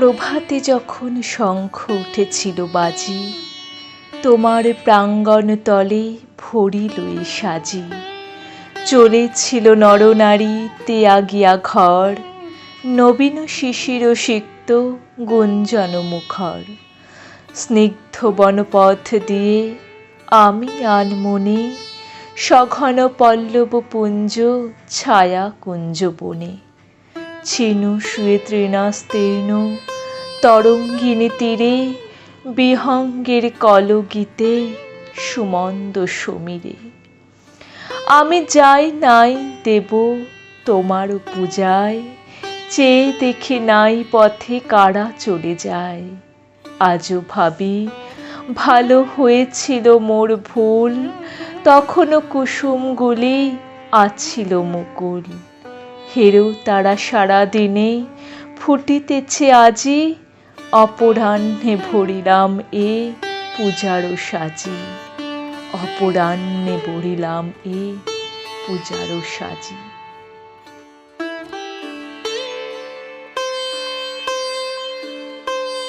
প্রভাতে যখন শঙ্খ উঠেছিল বাজি, তোমার প্রাঙ্গণ তলে ভরিল এ সাজি। চলেছিল নরনারী ত্যাগিয়া ঘর, নবীন শিশির সিক্ত গুঞ্জন মুখর। স্নিগ্ধ বনপথ দিয়ে আমি আনমনে, সঘন পল্লব পুঞ্জ ছায়া কুঞ্জ বনে। ছিনু শুয়ে তৃণাস্তীর্ণ তরঙ্গিনী তীরে, বিহঙ্গের কলগীতে সুমন্দ সমীরে। আমি যাই নাই দেব তোমার পূজায়, চেয়ে দেখি নাই পথে কারা চলে যায়। আজও ভাবি ভালো হয়েছিল মোর ভুল, তখনও কুসুমগুলি আছিল মুকুল। হেরো তারা সারা দিনে ফুটিতেছে আজি, অপরাহ্নে ভরিলাম এ পূজারও সাজি। অপরাহ্নে ভরিলাম এ পূজারও সাজি।